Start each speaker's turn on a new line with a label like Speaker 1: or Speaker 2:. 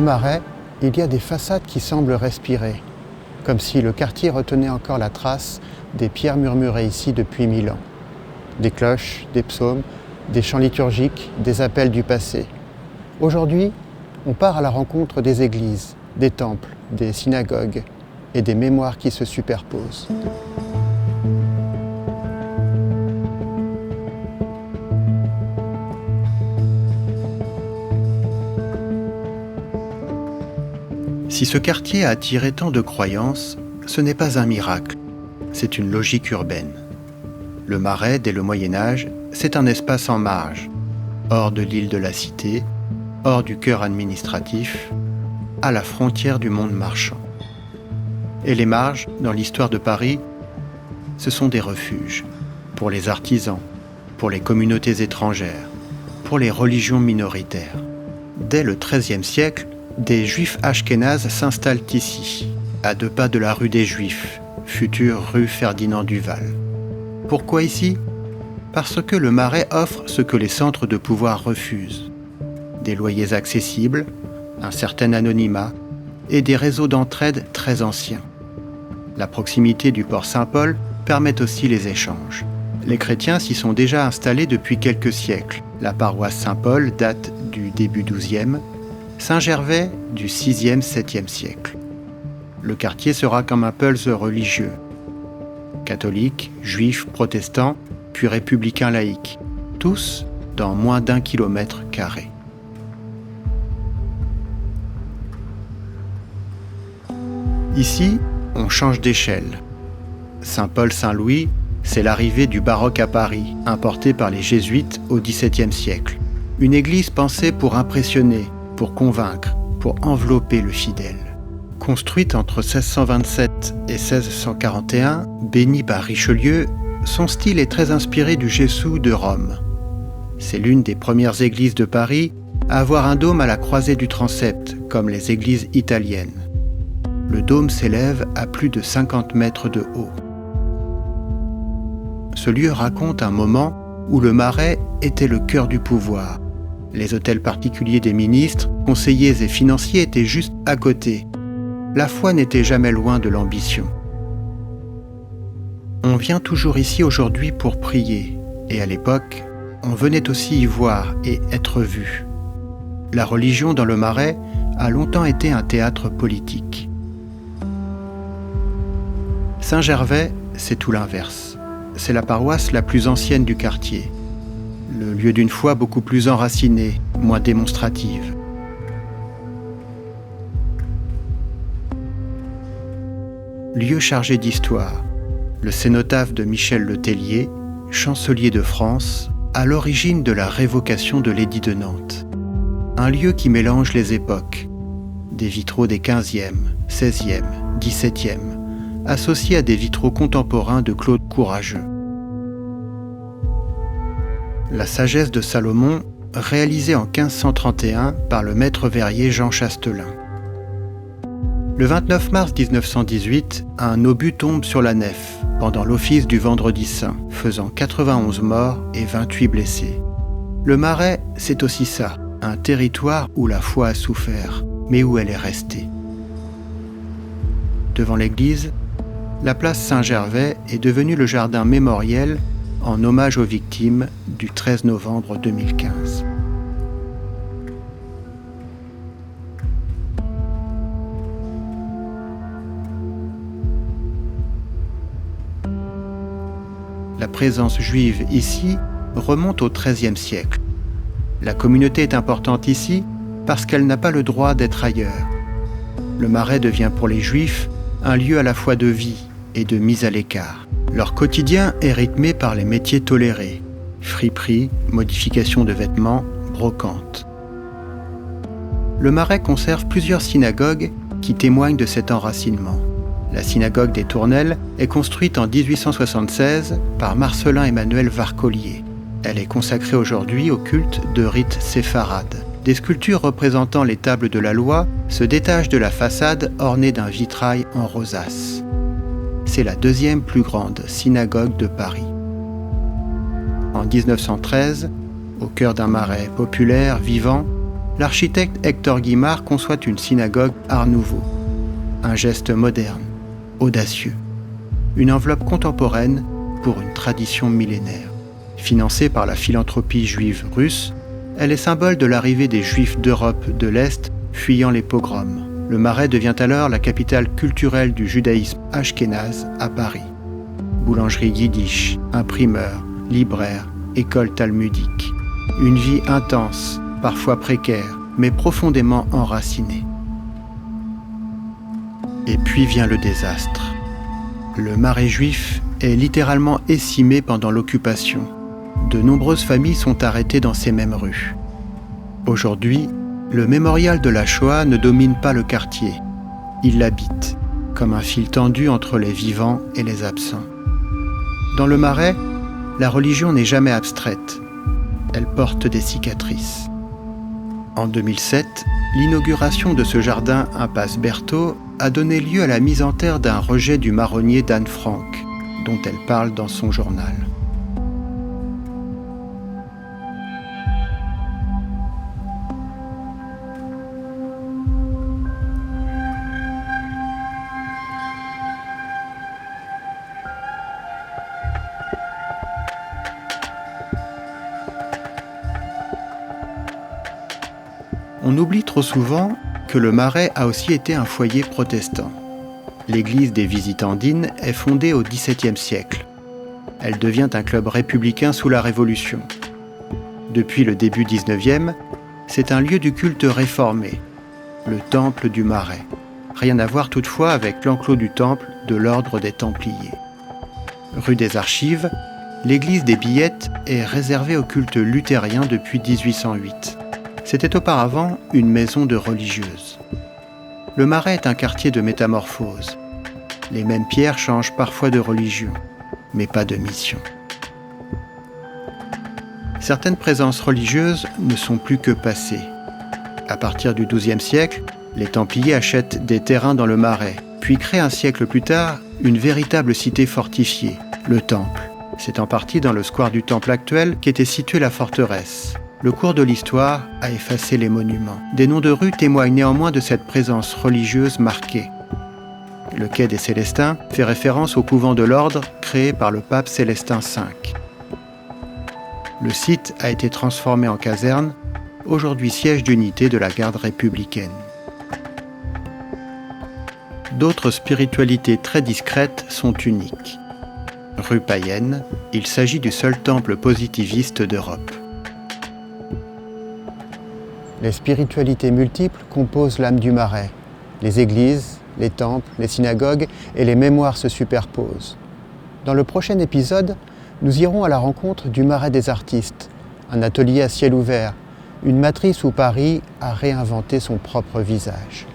Speaker 1: Marais, il y a des façades qui semblent respirer, comme si le quartier retenait encore la trace des pierres murmurées ici depuis 1000 ans. Des cloches, des psaumes, des chants liturgiques, des appels du passé. Aujourd'hui, on part à la rencontre des églises, des temples, des synagogues et des mémoires qui se superposent. Si ce quartier a attiré tant de croyances, ce n'est pas un miracle, c'est une logique urbaine. Le Marais, dès le Moyen-Âge, c'est un espace en marge, hors de l'île de la Cité, hors du cœur administratif, à la frontière du monde marchand. Et les marges, dans l'histoire de Paris, ce sont des refuges pour les artisans, pour les communautés étrangères, pour les religions minoritaires. Dès le XIIIe siècle, des Juifs ashkénazes s'installent ici, à 2 pas de la rue des Juifs, future rue Ferdinand Duval. Pourquoi ici ? Parce que le Marais offre ce que les centres de pouvoir refusent. Des loyers accessibles, un certain anonymat et des réseaux d'entraide très anciens. La proximité du port Saint-Paul permet aussi les échanges. Les chrétiens s'y sont déjà installés depuis quelques siècles. La paroisse Saint-Paul date du début XIIe, Saint-Gervais du 6e, 7e siècle. Le quartier sera comme un pulse religieux. Catholiques, juifs, protestants, puis républicains laïcs, tous dans moins d'1 kilomètre carré. Ici, on change d'échelle. Saint-Paul-Saint-Louis, c'est l'arrivée du baroque à Paris, importé par les jésuites au XVIIe siècle. Une église pensée pour impressionner, pour convaincre, pour envelopper le fidèle. Construite entre 1627 et 1641, bénie par Richelieu, son style est très inspiré du Gesù de Rome. C'est l'une des premières églises de Paris à avoir un dôme à la croisée du transept, comme les églises italiennes. Le dôme s'élève à plus de 50 mètres de haut. Ce lieu raconte un moment où le Marais était le cœur du pouvoir. Les hôtels particuliers des ministres, conseillers et financiers étaient juste à côté. La foi n'était jamais loin de l'ambition. On vient toujours ici aujourd'hui pour prier, et à l'époque, on venait aussi y voir et être vu. La religion dans le Marais a longtemps été un théâtre politique. Saint-Gervais, c'est tout l'inverse. C'est la paroisse la plus ancienne du quartier. Le lieu d'une foi beaucoup plus enracinée, moins démonstrative. Lieu chargé d'histoire, le cénotaphe de Michel Le Tellier, chancelier de France, à l'origine de la révocation de l'édit de Nantes. Un lieu qui mélange les époques, des vitraux des 15e, 16e, 17e, associés à des vitraux contemporains de Claude Courageux. La sagesse de Salomon, réalisée en 1531 par le maître verrier Jean Chastelain. Le 29 mars 1918, un obus tombe sur la nef pendant l'office du Vendredi Saint, faisant 91 morts et 28 blessés. Le Marais, c'est aussi ça, un territoire où la foi a souffert, mais où elle est restée. Devant l'église, la place Saint-Gervais est devenue le jardin mémoriel en hommage aux victimes du 13 novembre 2015. La présence juive ici remonte au XIIIe siècle. La communauté est importante ici parce qu'elle n'a pas le droit d'être ailleurs. Le Marais devient pour les Juifs un lieu à la fois de vie et de mise à l'écart. Leur quotidien est rythmé par les métiers tolérés, friperie, modification de vêtements, brocante. Le Marais conserve plusieurs synagogues qui témoignent de cet enracinement. La synagogue des Tournelles est construite en 1876 par Marcelin Emmanuel Varcollier. Elle est consacrée aujourd'hui au culte de rite séfarade. Des sculptures représentant les tables de la loi se détachent de la façade ornée d'un vitrail en rosace. C'est la 2e plus grande synagogue de Paris. En 1913, au cœur d'un Marais populaire, vivant, l'architecte Hector Guimard conçoit une synagogue Art Nouveau. Un geste moderne, audacieux. Une enveloppe contemporaine pour une tradition millénaire. Financée par la philanthropie juive russe, elle est symbole de l'arrivée des Juifs d'Europe de l'Est fuyant les pogroms. Le Marais devient alors la capitale culturelle du judaïsme ashkénaze à Paris. Boulangerie yiddish, imprimeur, libraire, école talmudique. Une vie intense, parfois précaire, mais profondément enracinée. Et puis vient le désastre. Le Marais juif est littéralement écimé pendant l'occupation. De nombreuses familles sont arrêtées dans ces mêmes rues. Aujourd'hui, le mémorial de la Shoah ne domine pas le quartier. Il l'habite, comme un fil tendu entre les vivants et les absents. Dans le Marais, la religion n'est jamais abstraite. Elle porte des cicatrices. En 2007, l'inauguration de ce jardin impasse Berthaud a donné lieu à la mise en terre d'un rejet du marronnier d'Anne Frank, dont elle parle dans son journal. On oublie trop souvent que le Marais a aussi été un foyer protestant. L'église des Visitandines est fondée au XVIIe siècle. Elle devient un club républicain sous la Révolution. Depuis le début XIXe, c'est un lieu du culte réformé, le Temple du Marais. Rien à voir toutefois avec l'enclos du temple de l'ordre des Templiers. Rue des Archives, l'église des Billettes est réservée au culte luthérien depuis 1808. C'était auparavant une maison de religieuses. Le Marais est un quartier de métamorphose. Les mêmes pierres changent parfois de religion, mais pas de mission. Certaines présences religieuses ne sont plus que passées. À partir du XIIe siècle, les Templiers achètent des terrains dans le Marais, puis créent un siècle plus tard une véritable cité fortifiée, le Temple. C'est en partie dans le square du Temple actuel qu'était située la forteresse. Le cours de l'histoire a effacé les monuments. Des noms de rues témoignent néanmoins de cette présence religieuse marquée. Le quai des Célestins fait référence au couvent de l'ordre créé par le pape Célestin V. Le site a été transformé en caserne, aujourd'hui siège d'unité de la garde républicaine. D'autres spiritualités très discrètes sont uniques. Rue Payenne, il s'agit du seul temple positiviste d'Europe. Les spiritualités multiples composent l'âme du Marais. Les églises, les temples, les synagogues et les mémoires se superposent. Dans le prochain épisode, nous irons à la rencontre du Marais des artistes, un atelier à ciel ouvert, une matrice où Paris a réinventé son propre visage.